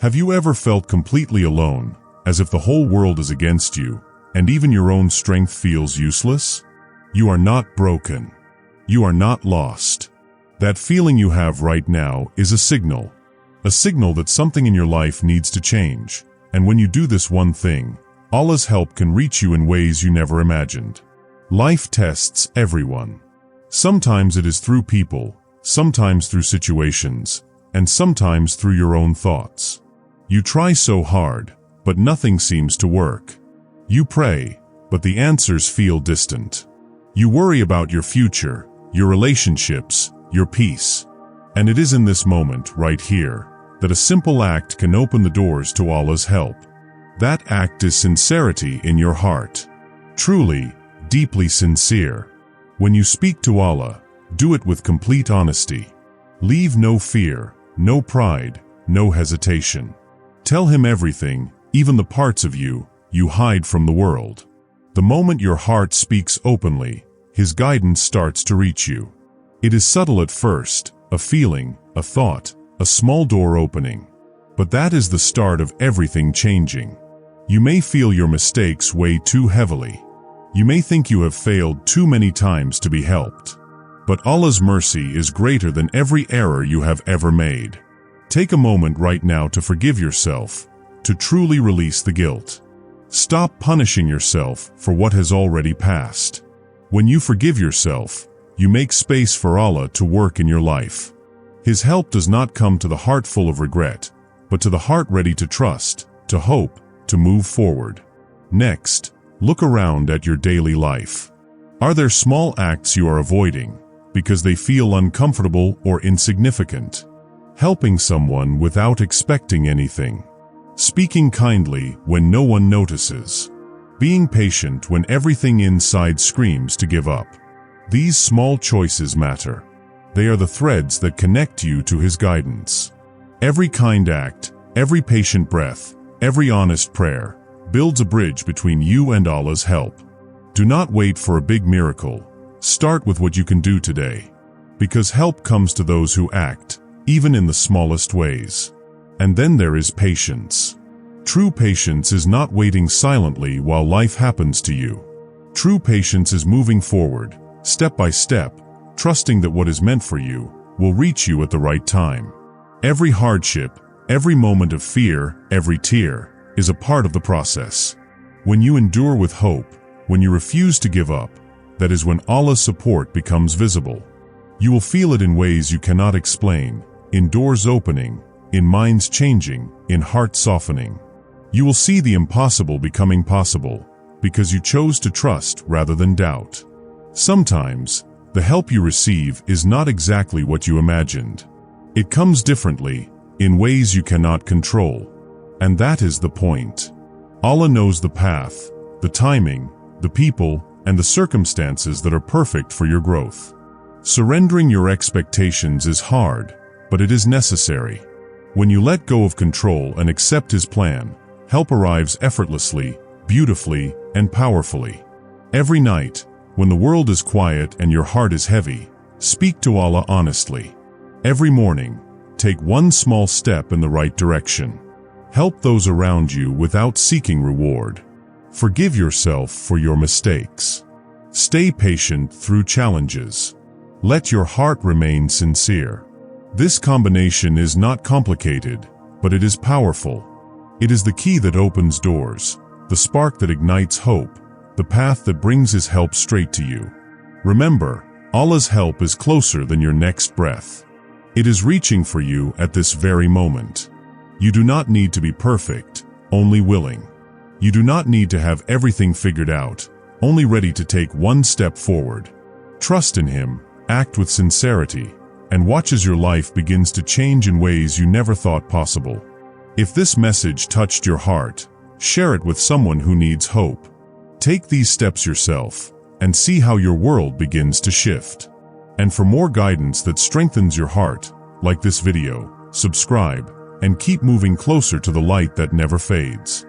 Have you ever felt completely alone, as if the whole world is against you, and even your own strength feels useless? You are not broken. You are not lost. That feeling you have right now is a signal that something in your life needs to change, and when you do this one thing, Allah's help can reach you in ways you never imagined. Life tests everyone. Sometimes it is through people, sometimes through situations, and sometimes through your own thoughts. You try so hard, but nothing seems to work. You pray, but the answers feel distant. You worry about your future, your relationships, your peace. And it is in this moment, right here, that a simple act can open the doors to Allah's help. That act is sincerity in your heart. Truly, deeply sincere. When you speak to Allah, do it with complete honesty. Leave no fear, no pride, no hesitation. Tell Him everything, even the parts of you hide from the world. The moment your heart speaks openly, His guidance starts to reach you. It is subtle at first, a feeling, a thought, a small door opening. But that is the start of everything changing. You may feel your mistakes weigh too heavily. You may think you have failed too many times to be helped. But Allah's mercy is greater than every error you have ever made. Take a moment right now to forgive yourself, to truly release the guilt. Stop punishing yourself for what has already passed. When you forgive yourself, you make space for Allah to work in your life. His help does not come to the heart full of regret, but to the heart ready to trust, to hope, to move forward. Next, look around at your daily life. Are there small acts you are avoiding because they feel uncomfortable or insignificant? Helping someone without expecting anything. Speaking kindly when no one notices. Being patient when everything inside screams to give up. These small choices matter. They are the threads that connect you to His guidance. Every kind act, every patient breath, every honest prayer builds a bridge between you and Allah's help. Do not wait for a big miracle. Start with what you can do today. Because help comes to those who act, even in the smallest ways. And then there is patience. True patience is not waiting silently while life happens to you. True patience is moving forward, step by step, trusting that what is meant for you will reach you at the right time. Every hardship, every moment of fear, every tear is a part of the process. When you endure with hope, when you refuse to give up, that is when Allah's support becomes visible. You will feel it in ways you cannot explain, in doors opening, in minds changing, in hearts softening. You will see the impossible becoming possible, because you chose to trust rather than doubt. Sometimes, the help you receive is not exactly what you imagined. It comes differently, in ways you cannot control. And that is the point. Allah knows the path, the timing, the people, and the circumstances that are perfect for your growth. Surrendering your expectations is hard, but it is necessary. When you let go of control and accept His plan, help arrives effortlessly, beautifully, and powerfully. Every night, when the world is quiet and your heart is heavy, speak to Allah honestly. Every morning, take one small step in the right direction. Help those around you without seeking reward. Forgive yourself for your mistakes. Stay patient through challenges. Let your heart remain sincere. This combination is not complicated, but it is powerful. It is the key that opens doors, the spark that ignites hope, the path that brings His help straight to you. Remember, Allah's help is closer than your next breath. It is reaching for you at this very moment. You do not need to be perfect, only willing. You do not need to have everything figured out, only ready to take one step forward. Trust in Him, act with sincerity, and watch as your life begins to change in ways you never thought possible. If this message touched your heart, share it with someone who needs hope. Take these steps yourself, and see how your world begins to shift. And for more guidance that strengthens your heart, like this video, subscribe, and keep moving closer to the light that never fades.